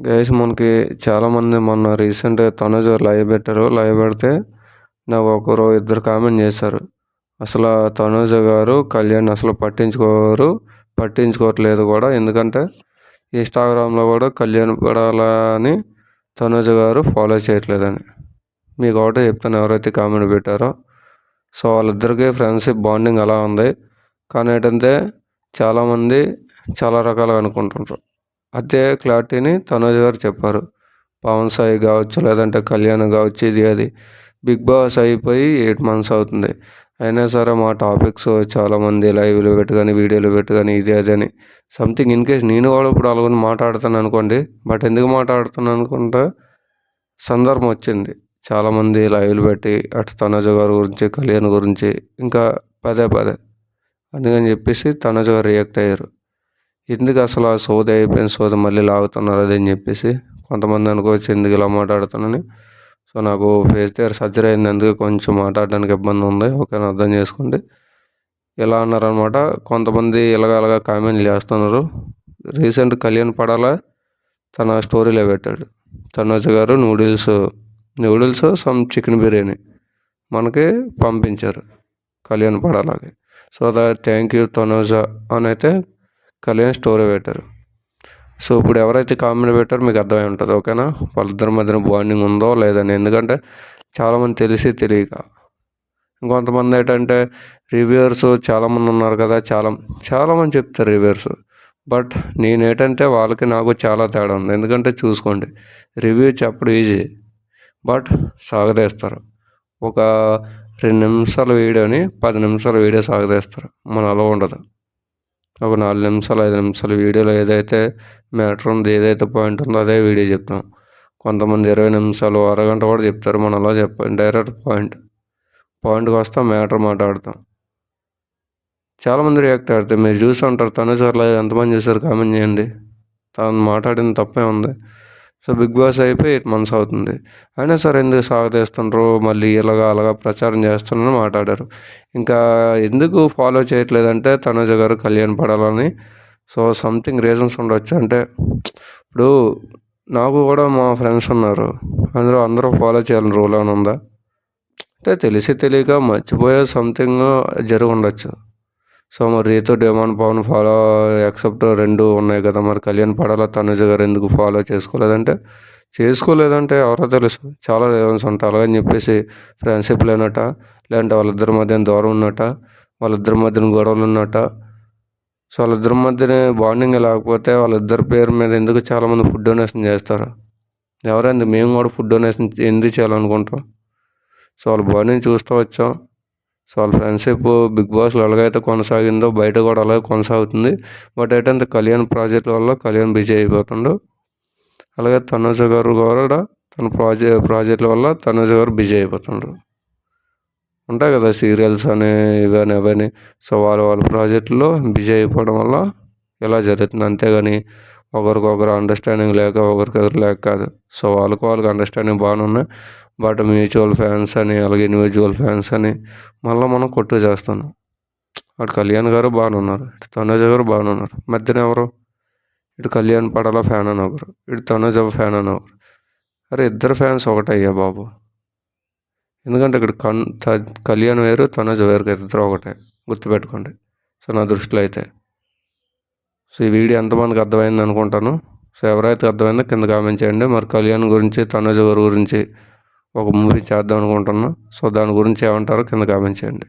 Guys మనకి చాలామంది మొన్న రీసెంట్గా తనుజ లైవ్ పెట్టారు. లైవ్ పెడితే నాకు ఒకరు ఇద్దరు కామెంట్ చేశారు. అసలు తనుజ గారు కళ్యాణ్ అసలు పట్టించుకోవట్లేదు కూడా. ఎందుకంటే ఇన్స్టాగ్రామ్లో కూడా కళ్యాణ్ పడాలని తనుజ గారు ఫాలో చేయట్లేదని. మీకు ఒకటే చెప్తాను, ఎవరైతే కామెంట్ పెట్టారో. సో వాళ్ళిద్దరికీ ఫ్రెండ్షిప్ బాండింగ్ అలా ఉంది. కానీ ఏంటంటే చాలామంది చాలా రకాలుగా అనుకుంటుంటారు. అదే క్లారిటీని తనుజ గారు చెప్పారు. పవన్ సాయి కావచ్చు, లేదంటే కళ్యాణ్ కావచ్చు, ఇది అది బిగ్ బాస్ అయిపోయి 8 months అవుతుంది. అయినా సరే మా టాపిక్స్ చాలామంది లైవ్లు పెట్టి కానీ, వీడియోలు పెట్టి కానీ, ఇది అది అని సంథింగ్ ఇన్ కేస్ నేను కూడా ఇప్పుడు అలాగని మాట్లాడుతాను అనుకోండి. బట్ ఎందుకు మాట్లాడుతున్నాను అనుకుంటే సందర్భం వచ్చింది. చాలామంది లైవ్లు పెట్టి అటు తనుజ గారి గురించి, కళ్యాణ్ గురించి ఇంకా పదే పదే అందుకని చెప్పేసి తనుజ గారు రియాక్ట్ అయ్యారు. ఎందుకు అసలు ఆ సోది అయిపోయిన సోది మళ్ళీ లాగుతున్నారు అది అని చెప్పేసి కొంతమంది అనుకోవచ్చు ఎందుకు ఇలా మాట్లాడుతున్నానని. సో నాకు ఫేస్ దగ్గర సర్జరీ అయింది, అందుకే కొంచెం మాట్లాడడానికి ఇబ్బంది ఉంది. ఓకేనా, అర్థం చేసుకోండి. ఇలా అన్నారనమాట. కొంతమంది ఇలాగ కామెంట్లు చేస్తున్నారు. రీసెంట్ కళ్యాణ్ పడాలా తన స్టోరీలో పెట్టాడు. తనుజ గారు నూడిల్స్ సమ్ చికెన్ బిర్యానీ మనకి పంపించారు కళ్యాణ్ పడాలాకి. సో థ్యాంక్ యూ తనుజ అని అయితే కళ్యాణ్ స్టోరీ పెట్టారు. సో ఇప్పుడు ఎవరైతే కామెంట్ పెట్టారో మీకు అర్థమై ఉంటుంది. ఓకేనా, వాళ్ళిద్దరి మధ్యన బాండింగ్ ఉందో లేదని. ఎందుకంటే చాలామంది తెలిసి తెలియక, ఇంకొంతమంది ఏంటంటే రివ్యూవర్స్ చాలామంది ఉన్నారు కదా, చాలామంది చెప్తారు రివ్యూవర్స్. బట్ నేనేంటంటే వాళ్ళకి నాకు చాలా తేడా ఉంది. ఎందుకంటే చూసుకోండి, రివ్యూ చెప్పడం ఈజీ, బట్ సాగదీస్తారు. ఒక 2 నిమిషాల వీడియోని 10 నిమిషాల వీడియో సాగదీస్తారు. మన అలా ఉండదు. ఒక 4 నిమిషాలు 5 నిమిషాల వీడియోలో ఏదైతే మ్యాటర్ ఉందో, ఏదైతే పాయింట్ ఉందో అదే వీడియో చెప్తాం. కొంతమంది 20 నిమిషాలు అరగంట కూడా చెప్తారు. మనం అలా చెప్పాం, డైరెక్ట్ పాయింట్కి వస్తాం, మ్యాటర్ మాట్లాడతాం. చాలామంది రియాక్ట్ అవుతారు. మీరు చూసి ఉంటారు తనుజ లైవ్ ఎంతమంది చూసారు కామెంట్ చేయండి. తను మాట్లాడిన తప్పే ఉంది. సో బిగ్ బాస్ అయిపోయి 8 months అవుతుంది. అయినా సరే ఎందుకు సాగదీస్తుండ్రు, మళ్ళీ అలాగా ప్రచారం చేస్తున్నారని మాట్లాడారు. ఇంకా ఎందుకు ఫాలో చేయట్లేదంటే తనుజ గారు కళ్యాణ్ పడాలని. సో సంథింగ్ రీజన్స్ ఉండొచ్చు. అంటే ఇప్పుడు నాకు కూడా మా ఫ్రెండ్స్ ఉన్నారు, అందులో అందరూ ఫాలో చేయాలని రూల్ ఏమైనా ఉందా? అంటే తెలిసి తెలియక మర్చిపోయే సంథింగ్ జరిగి ఉండొచ్చు. సో మరి Ritu demon Pavan follow accept 2 ఉన్నాయి కదా. మరి కళ్యాణ్ పడాలా తనుజ గారు ఎందుకు ఫాలో చేసుకోలేదంటే ఎవరో తెలుసు. చాలా రీజన్స్ ఉంటాయి. అలాగని చెప్పేసి ఫ్రెండ్షిప్ లేనట, లేదంటే వాళ్ళిద్దరి మధ్యన దూరం ఉన్నట, వాళ్ళిద్దరి మధ్యన గొడవలు ఉన్నట. సో వాళ్ళిద్దరి మధ్యన బాండింగ్ లేకపోతే వాళ్ళిద్దరి పేరు మీద ఎందుకు చాలామంది ఫుడ్ డొనేషన్ చేస్తారు? ఎవరైంది, మేము కూడా ఫుడ్ డొనేషన్ ఎందుకు చేయాలనుకుంటాం? సో వాళ్ళ బాండింగ్ చూస్తూ వచ్చాం. సో వాళ్ళ ఫ్రెండ్షిప్ బిగ్ బాస్లో ఎలాగైతే కొనసాగిందో బయట కూడా అలాగే కొనసాగుతుంది. బట్ ఏంటంటే కళ్యాణ్ ప్రాజెక్ట్ వల్ల కళ్యాణ్ బిజీ అయిపోతుండు. అలాగే తనుజ గారు కూడా తన ప్రాజెక్టుల వల్ల తనుజ గారు బిజీ అయిపోతుండ్రు. ఉంటాయి కదా సీరియల్స్ అని ఇవని అవని. సో వాళ్ళ ప్రాజెక్టులో బిజీ అయిపోవడం వల్ల ఇలా జరుగుతుంది. అంతేగాని ఒకరికొకరు అండర్స్టాండింగ్ లేక ఒకరికొకరు లేక కాదు. సో వాళ్ళకి అండర్స్టాండింగ్ బాగానే ఉన్నాయి. బట్ మ్యూచువల్ ఫ్యాన్స్ అని, అలాగే ఇండివిజువల్ ఫ్యాన్స్ అని మళ్ళీ మనం కొట్టు చేస్తున్నాం. అటు కళ్యాణ్ గారు బాగానే ఉన్నారు, ఇటు తనుజ గారు బాగానే ఉన్నారు. మధ్యన ఎవరు? ఇటు కళ్యాణ్ పడాల ఫ్యాన్ అని ఒకరు, ఇటు తనుజ ఫ్యాన్ అని ఒకరు. అరే ఇద్దరు ఫ్యాన్స్ ఒకటయ్యా బాబు. ఎందుకంటే ఇక్కడ కళ్యాణ్ వేరు, తనుజ వేరు కదా, ఇద్దరు ఒకటే, గుర్తుపెట్టుకోండి. సో నా దృష్టిలో అయితే. సో ఈ వీడియో ఎంతమందికి అర్థమైంది అనుకుంటాను. సో ఎవరైతే అర్థమైందో కింద కామెంట్ చేయండి. మరి కళ్యాణ్ గురించి, తనుజ గారి గురించి ఒక మూవీ చేద్దాం అనుకుంటున్నా. సో దాని గురించి ఏమంటారో కింద కామెంట్ చేయండి.